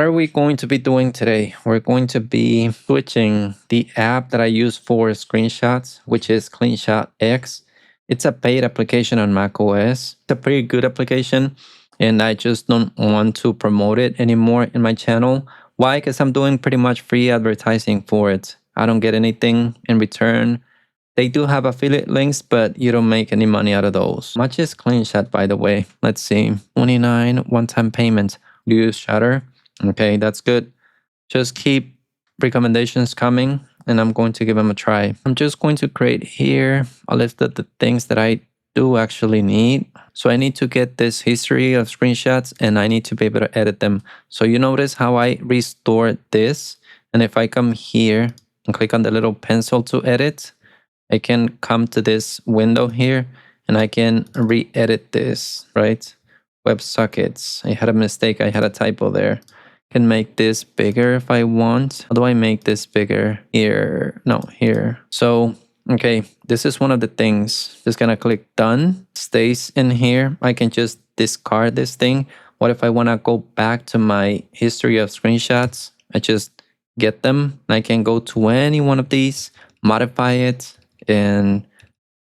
What are we going to be doing today? We're going to be switching the app that I use for screenshots, which is CleanShot X. It's a paid application on macOS. It's a pretty good application, and I just don't want to promote it anymore in my channel. Why? Because I'm doing pretty much free advertising for it. I don't get anything in return. They do have affiliate links, but you don't make any money out of those. How much is CleanShot, by the way? Let's see. 29 one-time payment. Do you use Shottr? Okay, that's good. Just keep recommendations coming and I'm going to give them a try. I'm just going to create here a list of the things that I do actually need. So I need to get this history of screenshots and I need to be able to edit them. So you notice how I restore this. And if I come here and click on the little pencil to edit, I can come to this window here and I can re-edit this, right? WebSockets. I had a mistake. I had a typo there. Can make this bigger if I want. How do I make this bigger? Here. No, here. So, okay, this is one of the things. Just gonna click done. Stays in here. I can just discard this thing. What if I wanna go back to my history of screenshots? I just get them. I can go to any one of these, modify it, and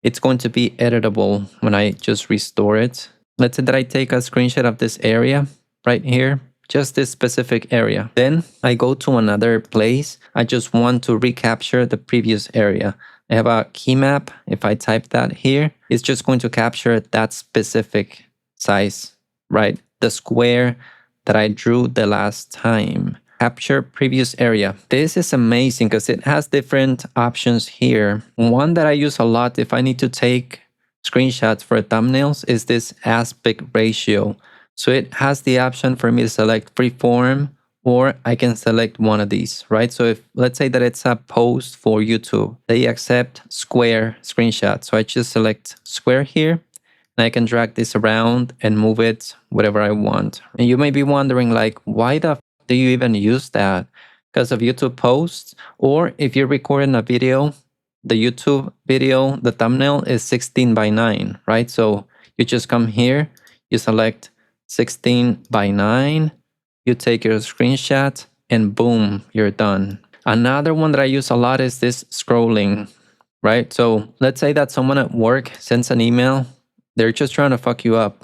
it's going to be editable when I just restore it. Let's say that I take a screenshot of this area right here, just this specific area. Then I go to another place. I just want to recapture the previous area. I have a key map. If I type that here, it's just going to capture that specific size, right? The square that I drew the last time. Capture previous area. This is amazing because it has different options here. One that I use a lot if I need to take screenshots for thumbnails is this aspect ratio. So it has the option for me to select freeform or I can select one of these, right? So if let's say that it's a post for YouTube, they accept square screenshots. So I just select square here and I can drag this around and move it whatever I want. And you may be wondering like, why the do you even use that? Because of YouTube posts, or if you're recording a video, the YouTube video, the thumbnail is 16:9, right? So you just come here, you select 16:9, you take your screenshot, and boom, you're done. Another one that I use a lot is this scrolling, right? So let's say that someone at work sends an email, they're just trying to fuck you up,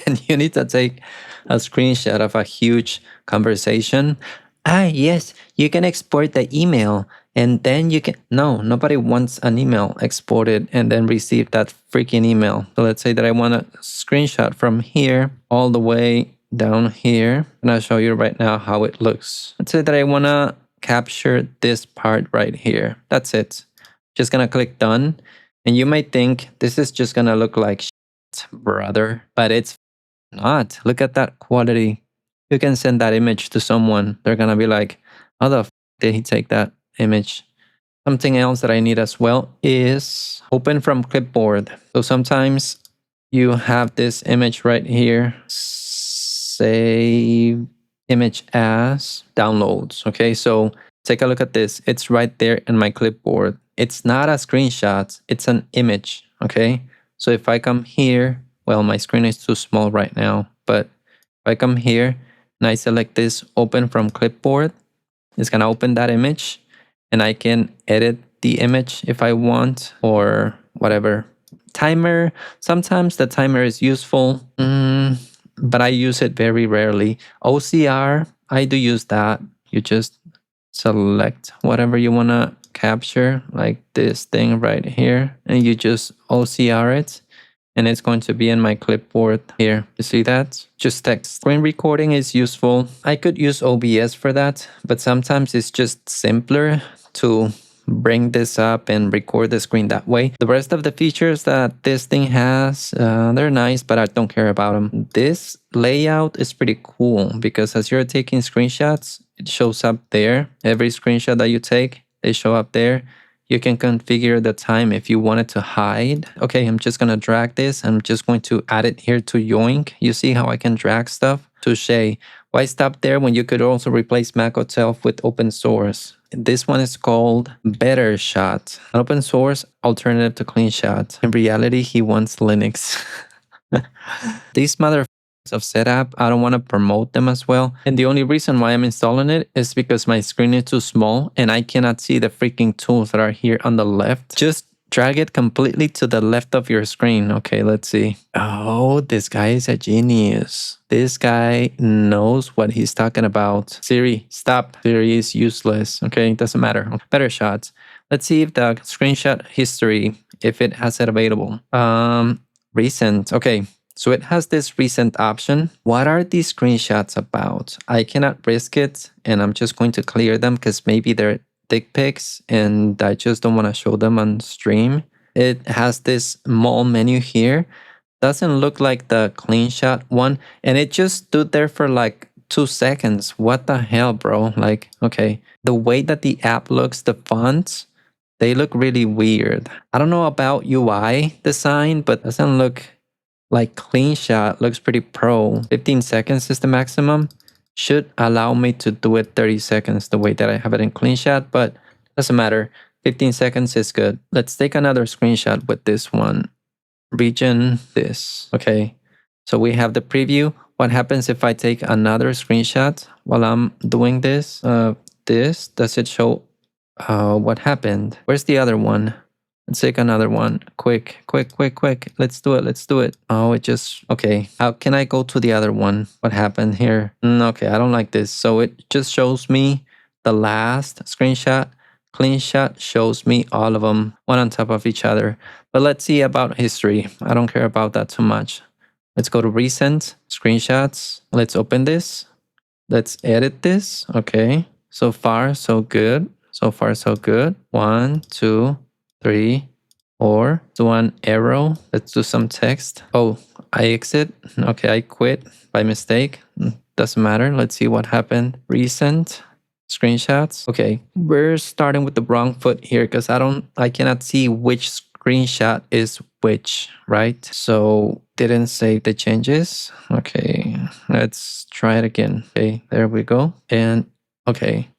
and you need to take a screenshot of a huge conversation. Yes, you can export the email and then you can. No, nobody wants an email exported and then receive that freaking email. So let's say that I want a screenshot from here all the way down here. And I'll show you right now how it looks. Let's say that I want to capture this part right here. That's it. Just gonna click done. And you might think this is just gonna look like shit, brother, but it's not. Look at that quality. You can send that image to someone. They're gonna be like, how the f did he take that image? Something else that I need as well is open from clipboard. So sometimes you have this image right here. Save image as downloads. Okay, so take a look at this. It's right there in my clipboard. It's not a screenshot, it's an image. Okay, so if I come here, well, my screen is too small right now, but if I come here and I select this open from clipboard, it's gonna open that image and I can edit the image if I want or whatever. Timer, sometimes the timer is useful, but I use it very rarely. OCR, I do use that. You just select whatever you wanna capture, like this thing right here, and you just OCR it. And it's going to be in my clipboard here. You see that? Just text. Screen recording is useful. I could use OBS for that, but sometimes it's just simpler to bring this up and record the screen that way. The rest of the features that this thing has, they're nice, but I don't care about them. This layout is pretty cool because as you're taking screenshots, it shows up there. Every screenshot that you take, they show up there. You can configure the time if you want it to hide. Okay, I'm just gonna drag this. I'm just going to add it here to Yoink. You see how I can drag stuff? Touche. Why stop there when you could also replace Mac itself with open source? This one is called BetterShot, an open source alternative to CleanShot. In reality, he wants Linux. These motherfuckers of setup. I don't want to promote them as well. And the only reason why I'm installing it is because my screen is too small and I cannot see the freaking tools that are here on the left. Just drag it completely to the left of your screen. Okay, let's see. Oh, this guy is a genius. This guy knows what he's talking about. Siri, stop. Siri is useless. Okay, it doesn't matter. BetterShot. Let's see if the screenshot history, if it has it available. Recent. Okay, so it has this recent option. What are these screenshots about? I cannot risk it, and I'm just going to clear them because maybe they're dick pics and I just don't want to show them on stream. It has this small menu here. Doesn't look like the CleanShot one, and it just stood there for like 2 seconds. What the hell, bro? Like, okay, the way that the app looks, the fonts, they look really weird. I don't know about UI design, but doesn't look like CleanShot. Looks pretty pro. 15 seconds is the maximum. Should allow me to do it 30 seconds the way that I have it in CleanShot, but doesn't matter. 15 seconds is good. Let's take another screenshot with this one. Region this. Okay, so we have the preview. What happens if I take another screenshot while I'm doing this? Does it show what happened? Where's the other one? Let's take another one. Quick. Let's do it. Oh, it just, okay. How can I go to the other one? What happened here? Okay, I don't like this. So it just shows me the last screenshot. CleanShot shows me all of them, one on top of each other. But let's see about history. I don't care about that too much. Let's go to recent screenshots. Let's open this. Let's edit this. Okay, so far so good. So far so good. 1, 2, 3, 4. Do one arrow. Let's do some text. Oh, I exit. Okay, I quit by mistake. Doesn't matter. Let's see what happened. Recent screenshots. Okay, we're starting with the wrong foot here because I cannot see which screenshot is which, right? So didn't save the changes. Okay, let's try it again. Okay, there we go. And okay,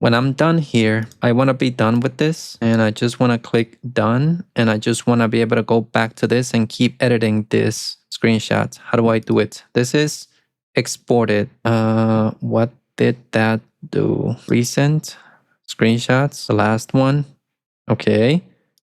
when I'm done here, I want to be done with this and I just want to click done and I just want to be able to go back to this and keep editing this screenshot. How do I do it? This is exported. What did that do? Recent screenshots, the last one. Okay,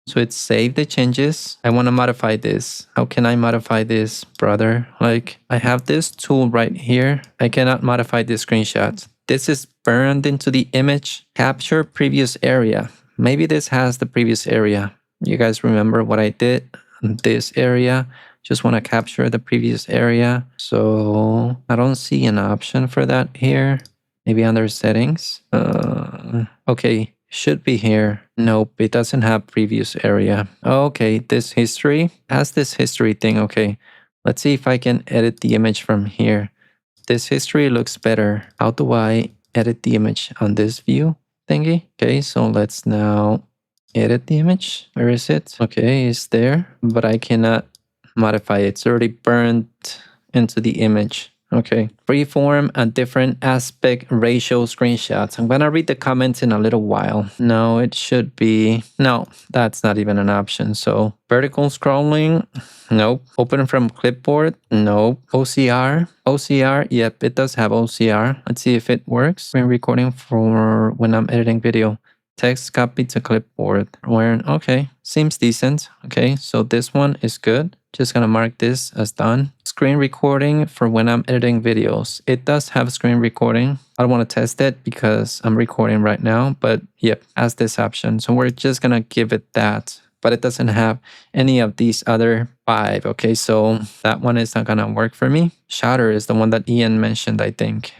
so it saved the changes. I want to modify this. How can I modify this, brother? Like, I have this tool right here. I cannot modify this screenshot. This is burned into the image. Capture previous area. Maybe this has the previous area. You guys remember what I did? This area. Just want to capture the previous area. So I don't see an option for that here. Maybe under settings. Okay, should be here. Nope, it doesn't have previous area. Okay, this history has this history thing. Okay, let's see if I can edit the image from here. This history looks better. How do I edit the image on this view thingy? Okay, so let's now edit the image. Where is it? Okay, it's there, but I cannot modify it. It's already burned into the image. Okay, freeform and different aspect ratio screenshots. I'm gonna read the comments in a little while. No, it should be, no, that's not even an option. So vertical scrolling, nope. Open from clipboard, nope. OCR, yep, it does have OCR. Let's see if it works. Screen recording for when I'm editing video. Text copy to clipboard. Okay, seems decent. Okay, so this one is good. Just gonna mark this as done. Screen recording for when I'm editing videos. It does have screen recording. I don't want to test it because I'm recording right now, but yep, has this option. So we're just gonna give it that, but it doesn't have any of these other 5. Okay, so that one is not gonna work for me. Shottr is the one that Ian mentioned, I think.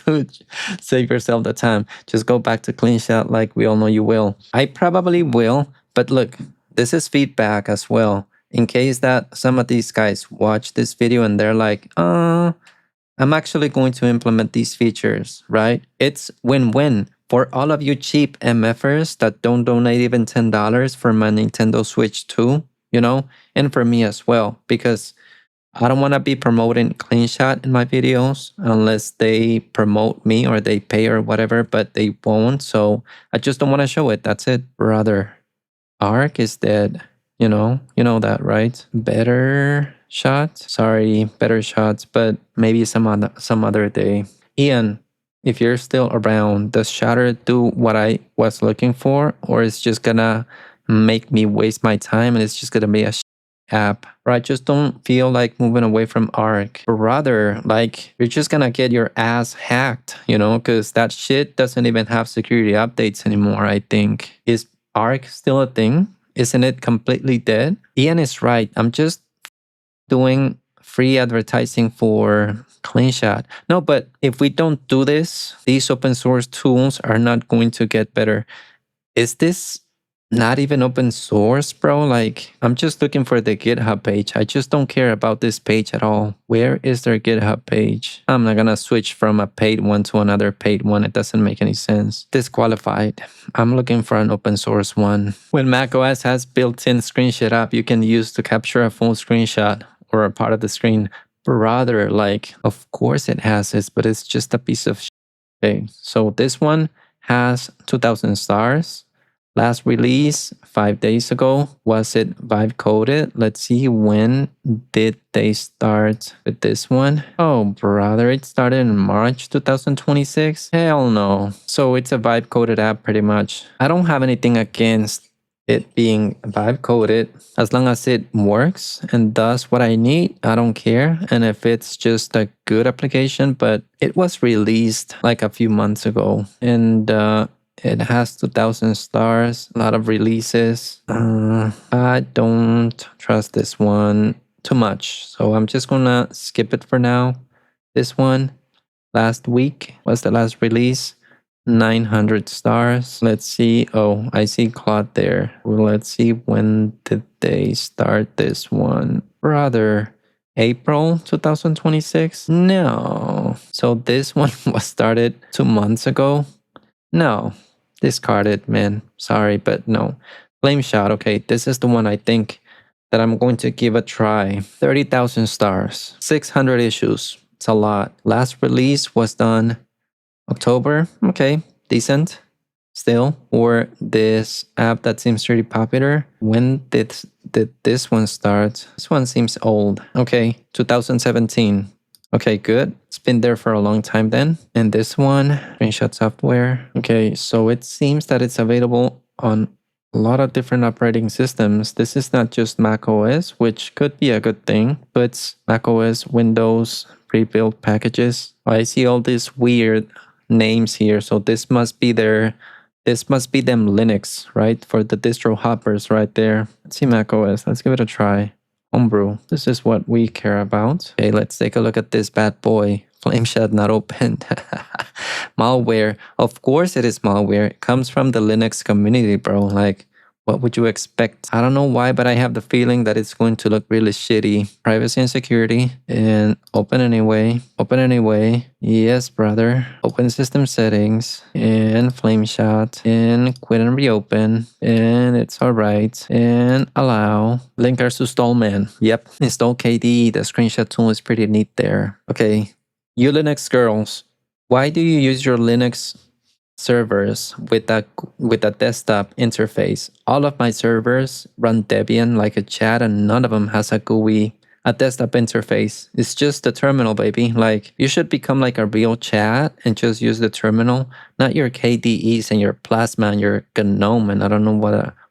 Dude, save yourself the time. Just go back to CleanShot like we all know you will. I probably will, but look, this is feedback as well. In case that some of these guys watch this video and they're like, I'm actually going to implement these features, right? It's win-win for all of you cheap MFers that don't donate even $10 for my Nintendo Switch 2, you know, and for me as well, because I don't want to be promoting CleanShot in my videos unless they promote me or they pay or whatever, but they won't. So I just don't want to show it. That's it, brother. Arc is dead. You know that, right? Better shot. Sorry, better shots, but maybe some other day. Ian, if you're still around, does Shottr do what I was looking for, or is just gonna make me waste my time and it's just gonna be a app? Or I just don't feel like moving away from Arc, but rather like you're just gonna get your ass hacked, you know, because that shit doesn't even have security updates anymore. I think. Is Arc still a thing? Isn't it completely dead? Ian is right. I'm just doing free advertising for CleanShot. No, but if we don't do this, these open source tools are not going to get better. Is this not even open source, bro? Like, I'm just looking for the GitHub page. I just don't care about this page at all. Where is their GitHub page? I'm not gonna switch from a paid one to another paid one. It doesn't make any sense. Disqualified. I'm looking for an open source one. When macOS has built-in screenshot app you can use to capture a full screenshot or a part of the screen. Rather, like, of course it has this, but it's just a piece of shit. Okay, so this one has 2,000 stars. Last release 5 days ago. Was it vibe coded? Let's see, when did they start with this one? Oh, brother, it started in March 2026? Hell no. So it's a vibe coded app pretty much. I don't have anything against it being vibe coded as long as it works and does what I need. I don't care. And if it's just a good application, but it was released like a few months ago, and it has 2,000 stars, a lot of releases. I don't trust this one too much, so I'm just gonna skip it for now. This one, last week was the last release. 900 stars. Let's see. Oh, I see Claude there. Well, let's see, when did they start this one? Brother, April 2026? No. So this one was started 2 months ago? No. Discarded, man. Sorry, but no. Flameshot. Okay, this is the one I think that I'm going to give a try. 30,000 stars. 600 issues. It's a lot. Last release was done October. Okay, decent. Still, for this app that seems pretty popular. When did this one start? This one seems old. Okay, 2017. Okay, good. It's been there for a long time then. And this one, screenshot software. Okay, so it seems that it's available on a lot of different operating systems. This is not just macOS, which could be a good thing, but it's macOS, Windows, pre-built packages. I see all these weird names here. So this must be them Linux, right? For the distro hoppers right there. Let's see macOS. Let's give it a try. Homebrew. This is what we care about. Okay, let's take a look at this bad boy. Flameshot not opened. Malware. Of course it is malware. It comes from the Linux community, bro. Like, what would you expect? I don't know why, but I have the feeling that it's going to look really shitty. Privacy and security. And open anyway. Open anyway. Yes, brother. Open system settings. And Flameshot. And quit and reopen. And it's alright. And allow. Linkers to Stallman. Yep. Install KDE. The screenshot tool is pretty neat there. Okay. You Linux girls. Why do you use your Linux servers with a desktop interface? All of my servers run Debian like a chat, and none of them has a GUI, a desktop interface. It's just the terminal, baby. Like, you should become like a real chat and just use the terminal, not your KDEs and your Plasma and your GNOME and I don't know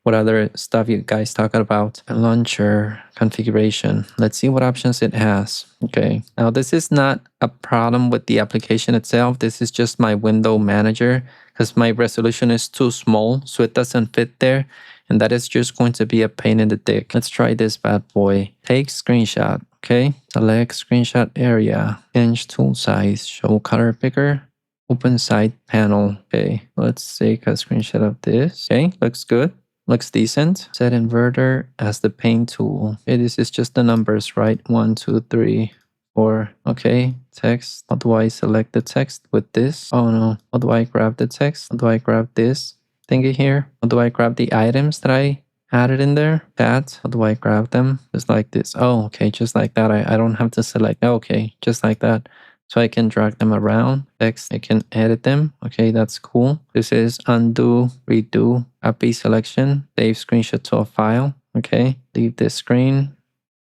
what other stuff you guys talking about. A launcher configuration. Let's see what options it has. Okay, now this is not a problem with the application itself. This is just my window manager because my resolution is too small, so it doesn't fit there. And that is just going to be a pain in the dick. Let's try this bad boy. Take screenshot. Okay, select screenshot area. Change tool size. Show color picker. Open side panel. Okay, let's take a screenshot of this. Okay, looks good. Looks decent. Set inverter as the paint tool. Okay, this is just the numbers, right? 1, 2, 3, 4. Okay, text. How do I select the text with this? Oh no. How do I grab the text? How do I grab this thingy here? How do I grab the items that I added in there? That. How do I grab them? Just like this. Oh, okay, just like that. I don't have to select. Okay, just like that. So I can drag them around. Text, I can edit them. Okay, that's cool. This is undo, redo, API selection, save screenshot to a file. Okay, leave this screen.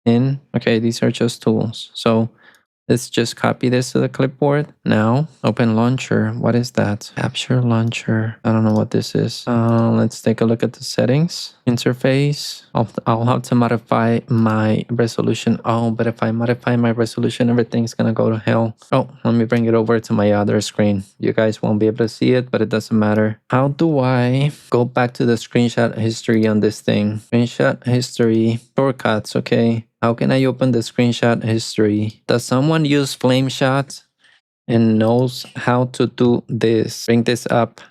in. Okay, these are just tools. So let's just copy this to the clipboard. Now, open launcher. What is that? Capture launcher. I don't know what this is. Let's take a look at the settings. Interface. I'll have to modify my resolution. Oh, but if I modify my resolution, everything's gonna go to hell. Oh, let me bring it over to my other screen. You guys won't be able to see it, but it doesn't matter. How do I go back to the screenshot history on this thing? Screenshot history, shortcuts, okay. How can I open the screenshot history? Does someone use Flameshot and knows how to do this? Bring this up,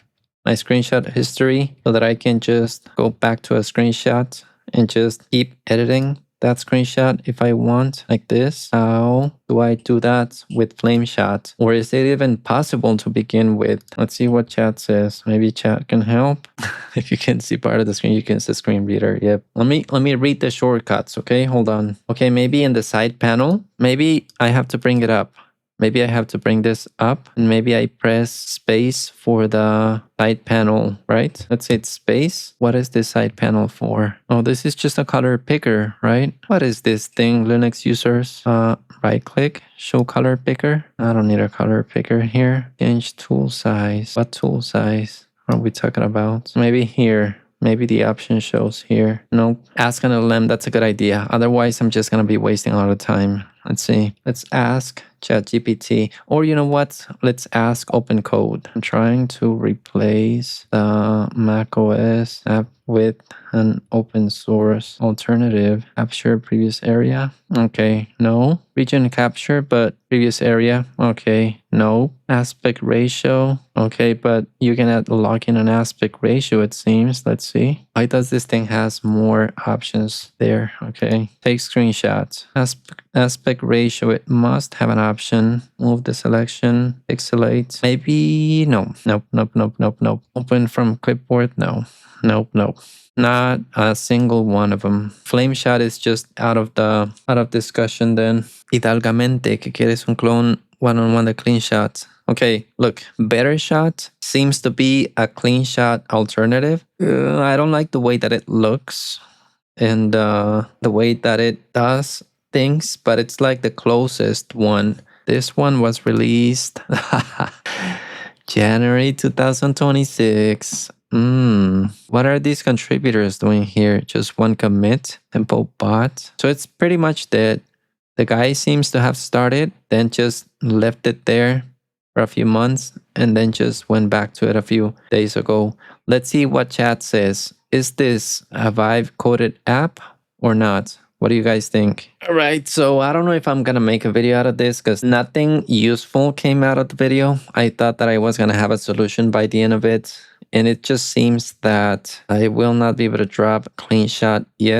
my screenshot history, so that I can just go back to a screenshot and just keep editing that screenshot if I want, like this. How do I do that with Flameshot? Or is it even possible to begin with? Let's see what chat says. Maybe chat can help. If you can see part of the screen, you can see screen reader. Yep. Let me read the shortcuts. Okay, hold on. Okay, maybe in the side panel, maybe I have to bring it up. Maybe I have to bring this up, and maybe I press space for the side panel, right? Let's say it's space. What is this side panel for? Oh, this is just a color picker, right? What is this thing, Linux users? Right click, show color picker. I don't need a color picker here. Change tool size. What tool size are we talking about? Maybe here. Maybe the option shows here. Nope. Ask an LM, that's a good idea. Otherwise, I'm just going to be wasting a lot of time. Let's see. Let's ask ChatGPT. Or you know what? Let's ask OpenCode. I'm trying to replace the macOS app with an open source alternative. Capture previous area. Okay, no. Region capture, but previous area. Okay, no. Aspect ratio. Okay, but you can add login and aspect ratio, it seems. Let's see. Why does this thing has more options there? Okay. Take screenshots. Aspect ratio, it must have an option. Move the selection. Pixelate. Maybe no. Nope. Open from clipboard. No. Nope. Not a single one of them. Flameshot is just out of discussion then. Hidalgamente, que quieres un clone one-on-one de CleanShot. Okay, look, BetterShot seems to be a CleanShot alternative. I don't like the way that it looks and the way that it does things, but it's like the closest one. This one was released January 2026. What are these contributors doing here? Just one commit, tempo bot. So it's pretty much dead. The guy seems to have started, then just left it there for a few months, and then just went back to it a few days ago. Let's see what chat says. Is this a Vive coded app or not? What do you guys think? All right, so I don't know if I'm gonna make a video out of this because nothing useful came out of the video. I thought that I was gonna have a solution by the end of it, and it just seems that I will not be able to drop CleanShot yet.